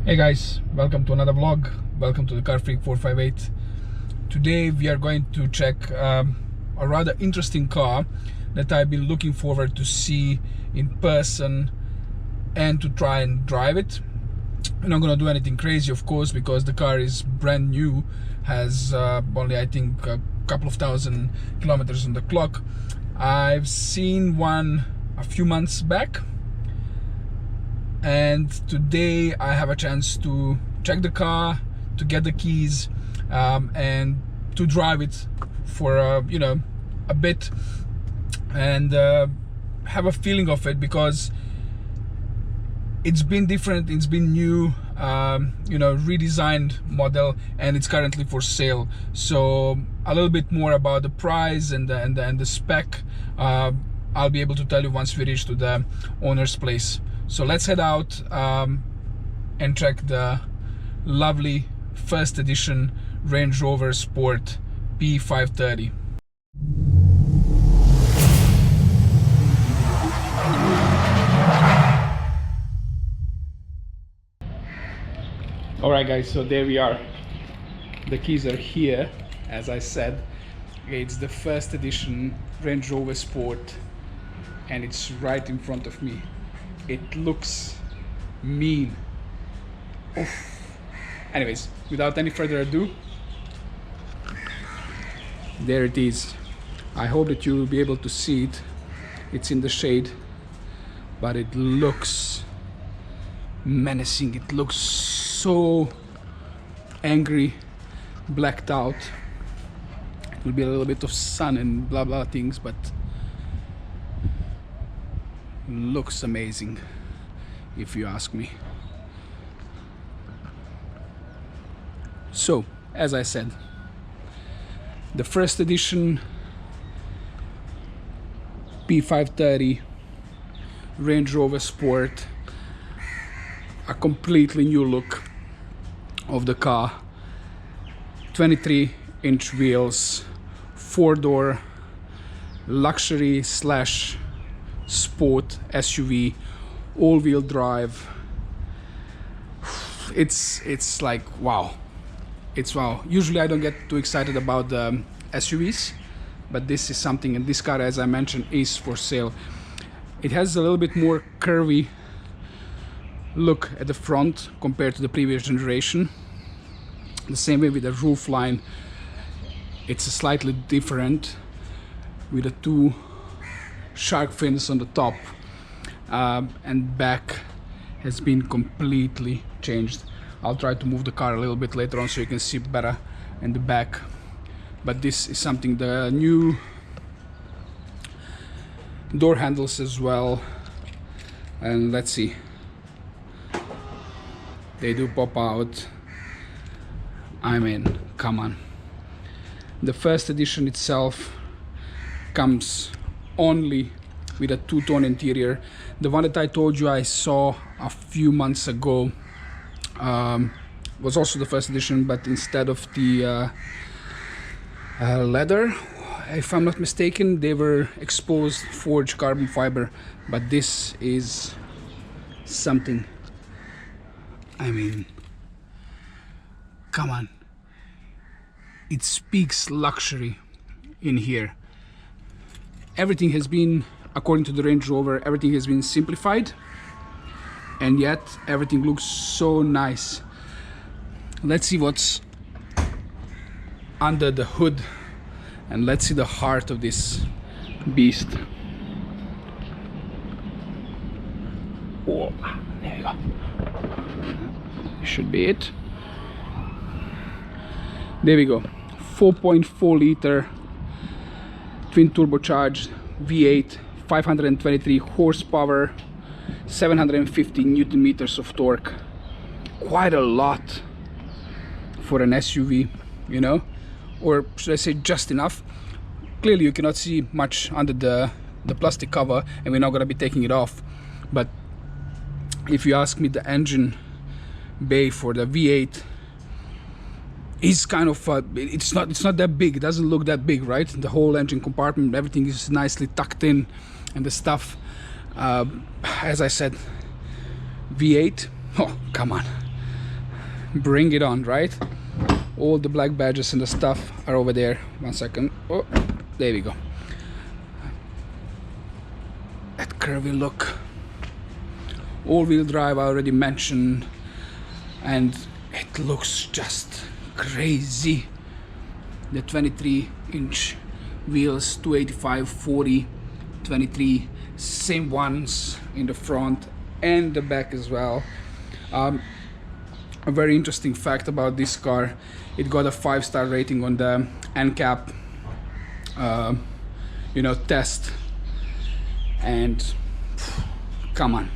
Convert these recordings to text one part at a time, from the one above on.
Hey guys, welcome to another vlog. Welcome to the Car Freak 458. Today we are going to check a rather interesting car that I've been looking forward to see in person and to try and drive it. I'm not gonna do anything crazy, of course, because the car is brand new, has only I think a couple of thousand kilometers on the clock. I've seen one a few months back, and today I have a chance to check the car, to get the keys, and to drive it for a bit and have a feeling of it, because it's been different, it's been new, redesigned model, and it's currently for sale. So a little bit more about the price and the spec I'll be able to tell you once we reach to the owner's place. So let's head out and check the lovely first edition Range Rover Sport P530. Alright guys, so there we are. The keys are here, as I said. It's the first edition Range Rover Sport and it's right in front of me. It looks mean. Oof. Anyways, without any further ado, there it is. I hope that you will be able to see it. It's in the shade, but it looks menacing. It looks so angry, blacked out. It will be a little bit of sun and blah blah things, but looks amazing, if you ask me. So, as I said, the first edition P530 Range Rover Sport, a completely new look of the car. 23-inch wheels, 4-door luxury slash sport SUV, all-wheel drive. It's like wow. It's wow. Usually I don't get too excited about the SUVs, but this is something, and this car, as I mentioned, is for sale. It has a little bit more curvy look at the front compared to the previous generation. The same way with the roof line, it's slightly different with the two shark fins on the top, and back has been completely changed. I'll try to move the car a little bit later on so you can see better in the back, but this is something. The new door handles as well, and let's see, they do pop out. I mean, come on. The first edition itself comes only with a two-tone interior. The one that I told you I saw a few months ago was also the first edition, but instead of the leather, if I'm not mistaken, they were exposed forged carbon fiber. But this is something, I mean, come on. It speaks luxury in here. Everything has been, according to the Range Rover, everything has been simplified, and yet everything looks so nice. Let's see what's under the hood, and let's see the heart of this beast. Oh, there you go. This should be it. There we go. 4.4 liter twin turbocharged V8, 523 horsepower, 750 newton meters of torque. Quite a lot for an SUV, you know, or should I say just enough. Clearly you cannot see much under the plastic cover, and we're not going to be taking it off. But if you ask me, the engine bay for the V8 is kind of it's not that big. It doesn't look that big, right? The whole engine compartment, everything is nicely tucked in, and the stuff, as I said, V8, oh come on, bring it on, right? All the black badges and the stuff are over there. 1 second. Oh, there we go. That curvy look. All-wheel drive I already mentioned, and it looks just crazy. The 23-inch wheels, 285/40, 23, same ones in the front and the back as well. A very interesting fact about this car, it got a 5-star rating on the NCAP test, and come on,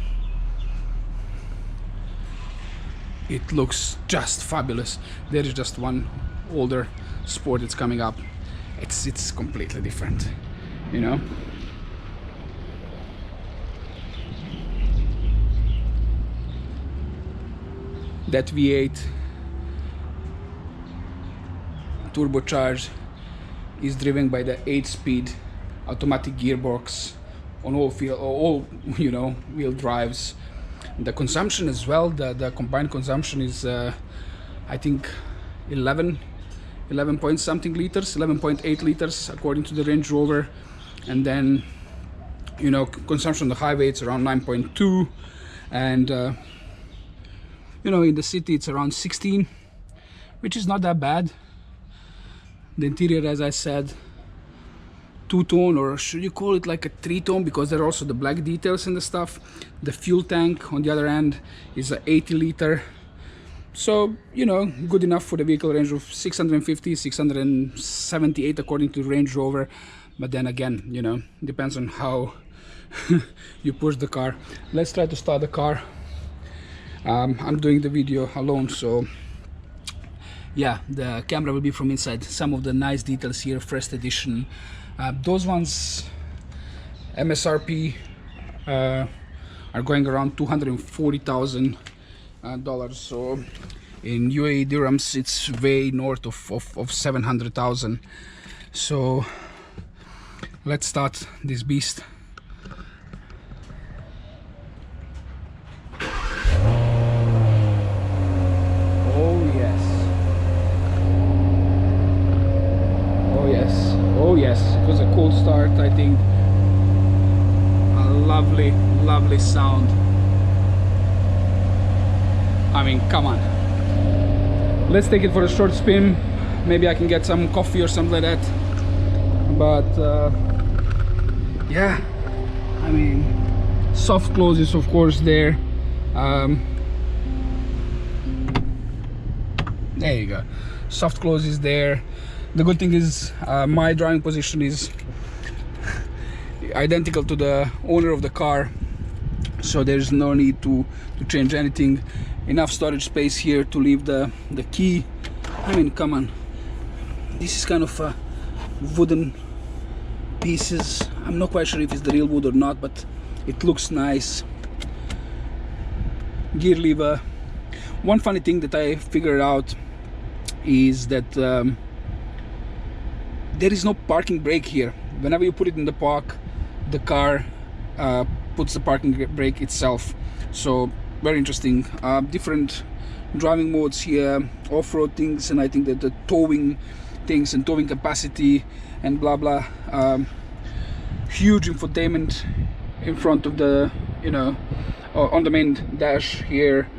it looks just fabulous. There is just one older Sport that's coming up. It's completely different, you know. That V8 turbocharged is driven by the 8-speed automatic gearbox on all wheel drives. The consumption as well, the combined consumption is I think 11 point something liters, 11.8 liters according to the Range Rover, and then consumption on the highway it's around 9.2, and in the city it's around 16, which is not that bad. The interior, as I said, 2-tone, or should you call it like a 3-tone, because there are also the black details and the stuff. The fuel tank on the other end is a 80-liter, so good enough for the vehicle. Range of 650, 678 according to Range Rover, but then again, depends on how you push the car. Let's try to start the car. I'm doing the video alone, so yeah, the camera will be from inside. Some of the nice details here, first edition. Those ones MSRP are going around $240,000, so in UAE dirhams it's way north of 700,000. So let's start this beast. Oh yes, it was a cold start. I think a lovely sound. I mean, come on. Let's take it for a short spin. Maybe I can get some coffee or something like that. But yeah, I mean, soft close is of course there. There you go. Soft close is there. The good thing is my driving position is identical to the owner of the car, so there's no need to change anything. Enough storage space here to leave the key. I mean, come on, this is kind of wooden pieces. I'm not quite sure if it's the real wood or not, but it looks nice. Gear lever. One funny thing that I figured out is that there is no parking brake here. Whenever you put it in the park, the car puts the parking brake itself. So very interesting. Different driving modes here, off-road things, and I think that the towing things and towing capacity and blah blah. Huge infotainment in front of the on the main dash here.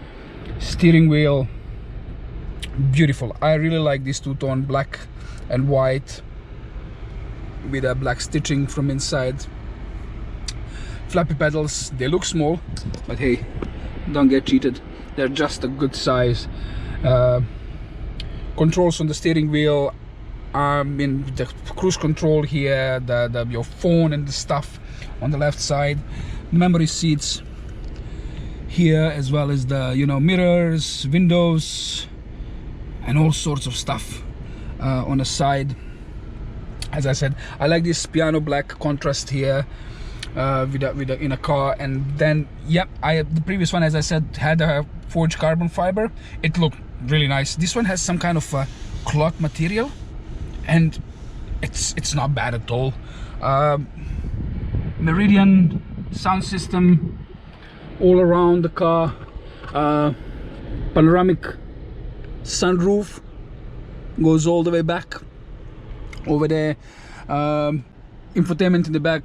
Steering wheel, beautiful. I really like this two-tone black and white with a black stitching from inside. Flappy pedals, they look small, but hey, don't get cheated, they're just a good size. Controls on the steering wheel, in the cruise control here, your phone and the stuff on the left side. Memory seats here, as well as the mirrors, windows, and all sorts of stuff on the side. As I said, I like this piano black contrast here in a car. And then yep, the previous one, as I said, had a forged carbon fiber. It looked really nice. This one has some kind of cloth material, and it's not bad at all. Meridian sound system all around the car. Panoramic sunroof goes all the way back over there. Infotainment in the back,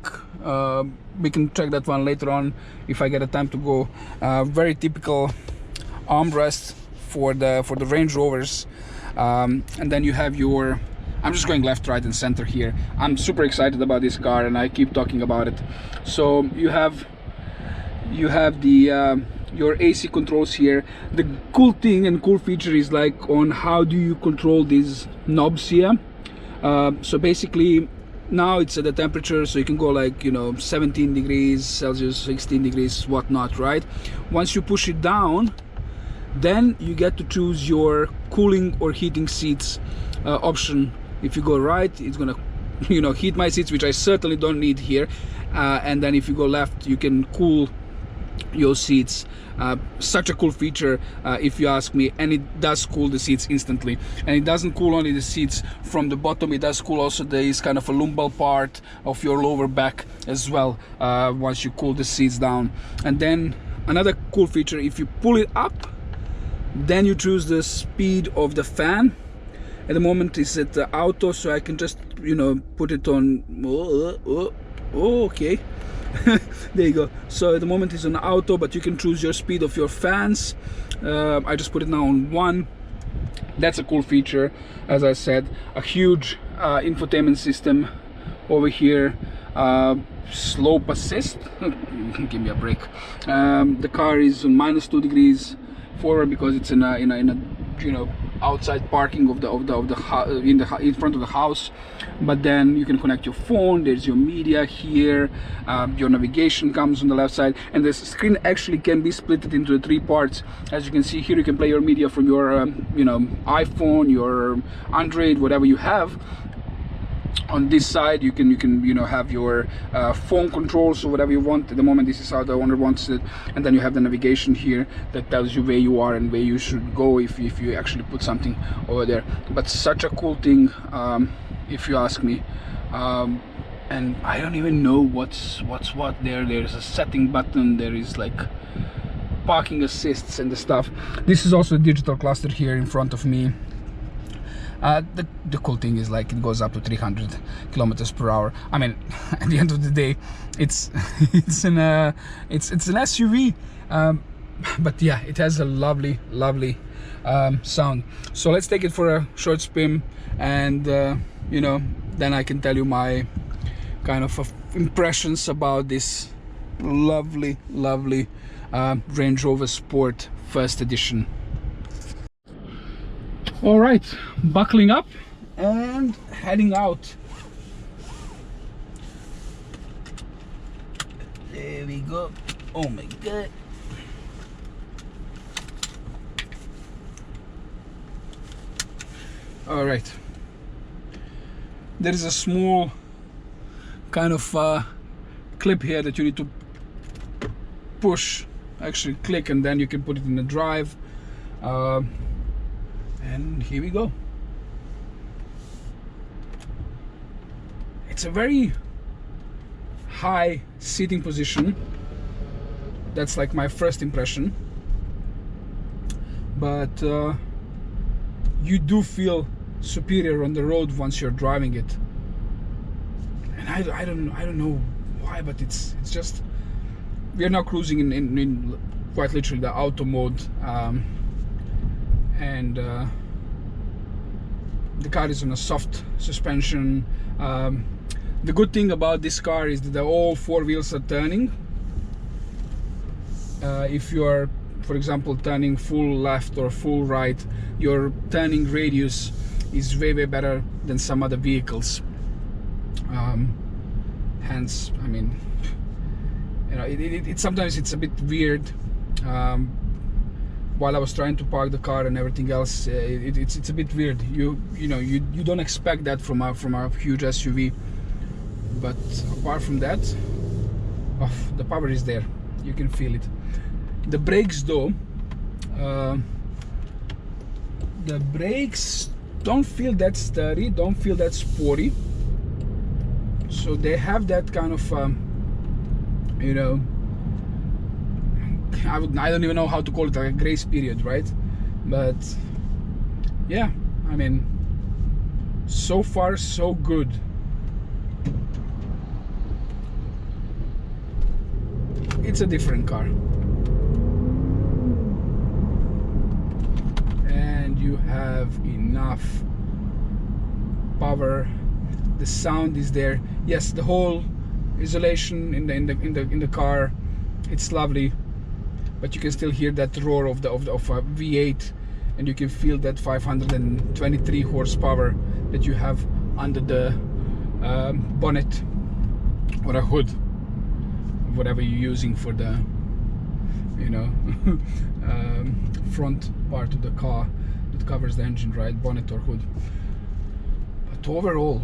we can check that one later on if I get a time to go. Very typical armrest for the Range Rovers, and then you have your, I'm just going left, right and center here. I'm super excited about this car and I keep talking about it. So you have the your AC controls here. The cool thing and cool feature is like on how do you control these knobs here. So basically now it's at the temperature, so you can go like, you know, 17 degrees Celsius, 16 degrees, whatnot, right? Once you push it down, then you get to choose your cooling or heating seats option. If you go right, it's gonna, you know, heat my seats, which I certainly don't need here, and then if you go left, you can cool your seats. Such a cool feature, if you ask me, and it does cool the seats instantly. And it doesn't cool only the seats from the bottom, it does cool also this kind of a lumbar part of your lower back as well, once you cool the seats down. And then another cool feature, if you pull it up, then you choose the speed of the fan. At the moment it's at the auto, so I can just, you know, put it on. Okay. There you go. So at the moment it's on auto, but you can choose your speed of your fans. I just put it now on 1. That's a cool feature. As I said, a huge infotainment system over here. Slope assist. Give me a break. The car is on -2 degrees forward because it's in a you know, outside parking of the in front of the house. But then you can connect your phone. There's your media here. Your navigation comes on the left side, and the screen actually can be split into 3 parts. As you can see here, you can play your media from your you know, iPhone, your Android, whatever you have. On this side you can you know, have your phone controls or whatever you want. At the moment this is how the owner wants it, and then you have the navigation here that tells you where you are and where you should go if you actually put something over there. But such a cool thing, if you ask me. And I don't even know what's what there. There's a setting button, there is like parking assists and the stuff. This is also a digital cluster here in front of me. The cool thing is like it goes up to 300 kilometers per hour. I mean, at the end of the day, it's an SUV, but yeah, it has a lovely sound. So let's take it for a short spin, and you know, then I can tell you my kind of impressions about this lovely Range Rover Sport first edition. All right, buckling up and heading out. There we go. Oh my god. All right, there is a small kind of clip here that you need to push, actually click, and then you can put it in the drive. And here we go. It's a very high seating position. That's like my first impression. But you do feel superior on the road once you're driving it. And I don't know why, but it's just, we are now cruising in quite literally the auto mode. And the car is on a soft suspension. The good thing about this car is that all 4 wheels are turning. If you are, for example, turning full left or full right, your turning radius is way better than some other vehicles. Hence, I mean, you know, sometimes it's a bit weird. While I was trying to park the car and everything else, it's a bit weird. You know, you don't expect that from a huge SUV. But apart from that, oh, the power is there. You can feel it. The brakes, though, the brakes don't feel that sturdy, don't feel that sporty. So they have that kind of, you know, I don't even know how to call it, like a grace period, right? But yeah, I mean, so far so good. It's a different car, and you have enough power. The sound is there. Yes, the whole isolation in the car, it's lovely, but you can still hear that roar of a V8, and you can feel that 523 horsepower that you have under the bonnet or a hood, whatever you're using for the, you know, front part of the car that covers the engine, right? Bonnet or hood. But overall,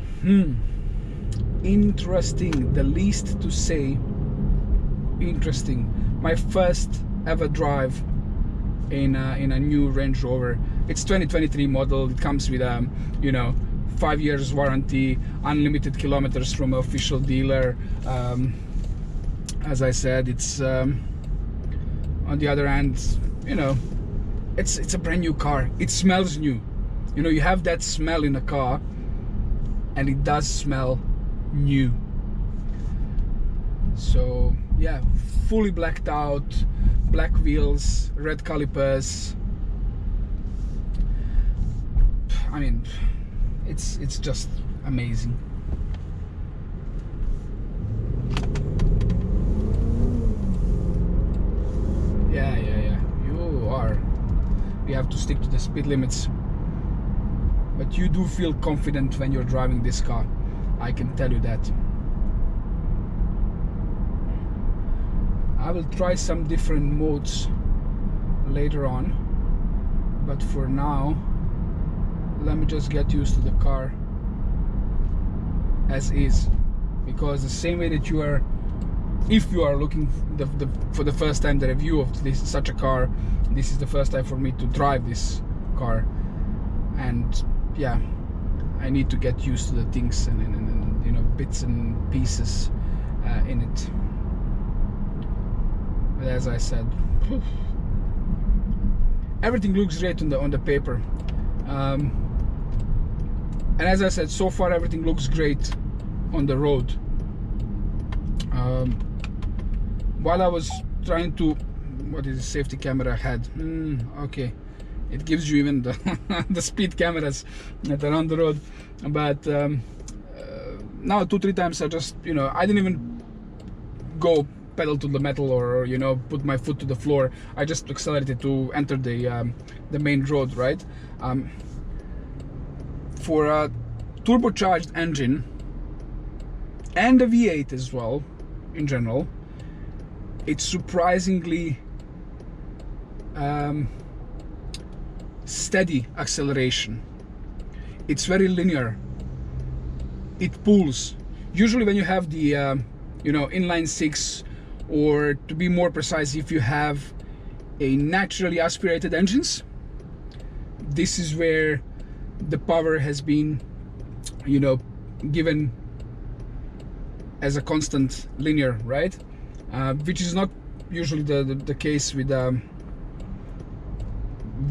interesting. The least to say, interesting. My first ever drive in a new Range Rover. It's 2023 model. It comes with you know, 5 years warranty, unlimited kilometers from an official dealer. As I said, it's on the other hand, you know, it's a brand new car. It smells new. You know, you have that smell in a car, and it does smell new. So yeah, fully blacked out, black wheels, red calipers. I mean, it's just amazing. Yeah, you have to stick to the speed limits, but you do feel confident when you're driving this car, I can tell you that. I will try some different modes later on, but for now let me just get used to the car as is, because the same way that you are, if you are looking for the first time the review of such a car, this is the first time for me to drive this car, and yeah, I need to get used to the things and you know, bits and pieces in it. But as I said, everything looks great on the paper, and as I said, so far everything looks great on the road. While I was trying to, what is the safety camera ahead? Okay, it gives you even the the speed cameras that are on the road, but now 2-3 times I just, you know, I didn't even go pedal to the metal or, you know, put my foot to the floor. I just accelerated to enter the main road, right? For a turbocharged engine and a V8 as well, in general, it's surprisingly steady acceleration. It's very linear. It pulls. Usually when you have the you know, inline six, or to be more precise, if you have a naturally aspirated engines, this is where the power has been, you know, given as a constant linear, right? Which is not usually the case with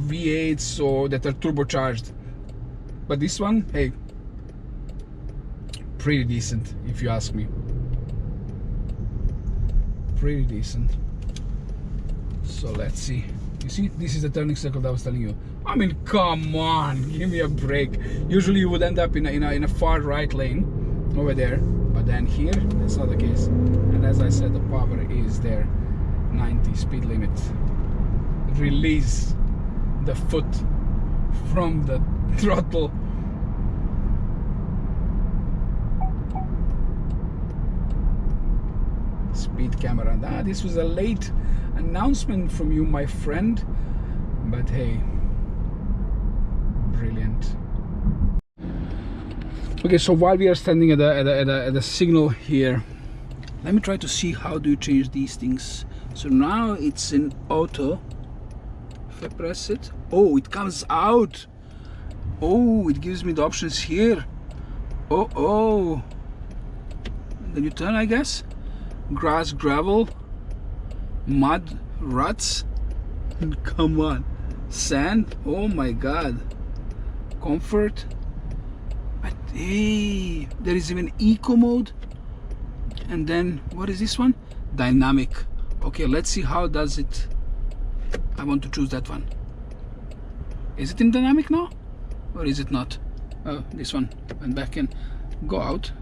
V8s or that are turbocharged. But this one, hey, pretty decent if you ask me. Pretty decent. So let's see. You see, this is the turning circle that I was telling you. I mean, come on, give me a break. Usually you would end up in a far right lane over there, but then here that's not the case. And as I said, the power is there. 90 speed limit. Release the foot from the throttle. Speed camera. This was a late announcement from you, my friend, but hey, brilliant. Okay, so while we are standing at the signal here, let me try to see how do you change these things. So now it's in auto. If I press it, oh, it comes out. Oh, it gives me the options here. Oh, then you turn, I guess. Grass, gravel, mud, ruts, come on, sand. Oh my god, comfort. But hey, there is even eco mode. And then what is this one? Dynamic. Okay, let's see how does it. I want to choose that one. Is it in dynamic now, or is it not? Oh, this one went back in. Go out.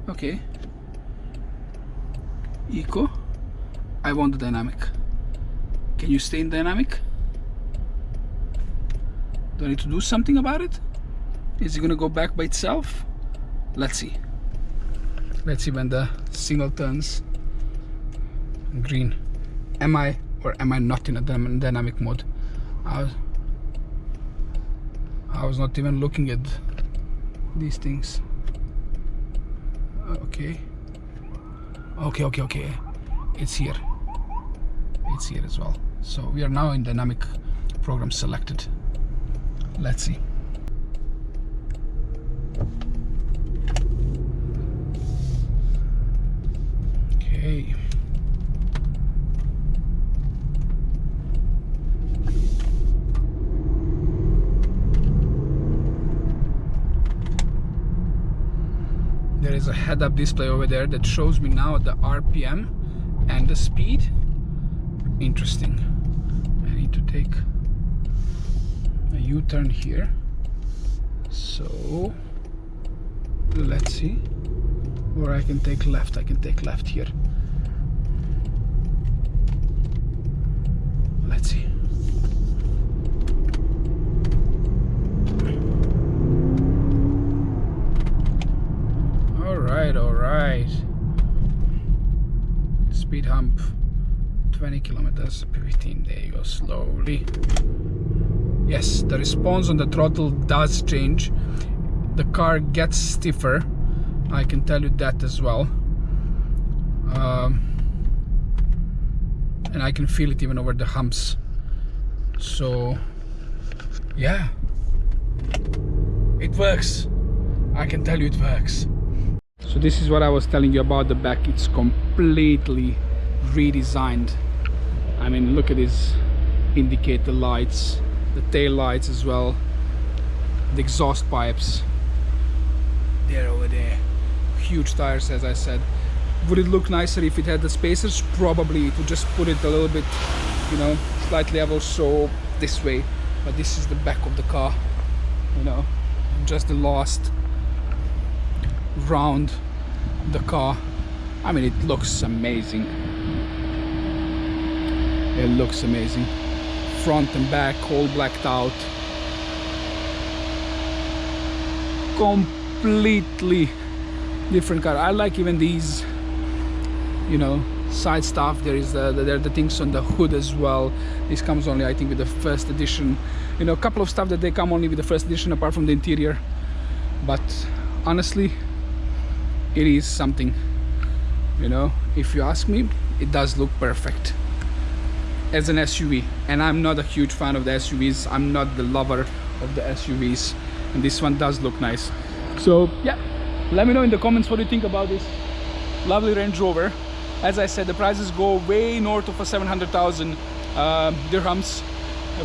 Okay. Eco. I want the dynamic. Can you stay in dynamic? Do I need to do something about it? Is it gonna go back by itself? Let's see. Let's see when the signal turns green. Am I or am I not in a dynamic mode? I was not even looking at these things. Okay. Okay. It's here. It's here as well. So we are now in dynamic program selected. Let's see. Okay. There is a head-up display over there that shows me now the RPM and the speed. Interesting. I need to take a U-turn here. So let's see. Or I can take left. I can take left here. Let's see. All right. Speed hump 20 kilometers per 15. There you go, slowly. Yes, the response on the throttle does change. The car gets stiffer, I can tell you that as well. And I can feel it even over the humps. So yeah, it works. I can tell you it works. So this is what I was telling you about the back. It's completely redesigned. I mean, look at these indicator lights, the tail lights as well, the exhaust pipes. They're over there. Huge tires, as I said. Would it look nicer if it had the spacers? Probably. It would just put it a little bit, you know, slightly level, so this way. But this is the back of the car, you know, just the last round the car. I mean, it looks amazing. It looks amazing. Front and back all blacked out. Completely different car. I like even these, you know, side stuff. There is there are the things on the hood as well. This comes only, I think, with the first edition. You know, a couple of stuff that they come only with the first edition apart from the interior. But honestly, it is something, you know. If you ask me, it does look perfect as an SUV, and I'm not a huge fan of the SUVs. I'm not the lover of the SUVs, and this one does look nice. So yeah, let me know in the comments what you think about this lovely Range Rover. As I said, the prices go way north of 700,000 dirhams,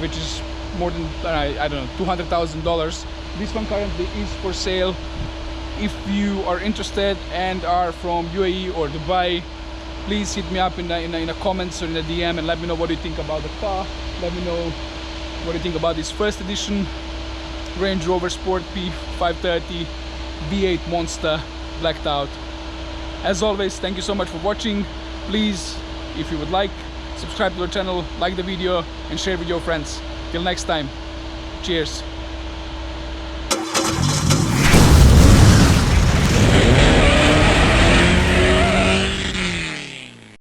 which is more than I don't know, $200,000. This one currently is for sale. If you are interested and are from UAE or Dubai, please hit me up in the comments or in the DM and let me know what you think about the car. Let me know what you think about this first edition Range Rover Sport P530 V8 Monster blacked out. As always, thank you so much for watching. Please, if you would like, subscribe to the channel, like the video and share with your friends. Till next time, cheers.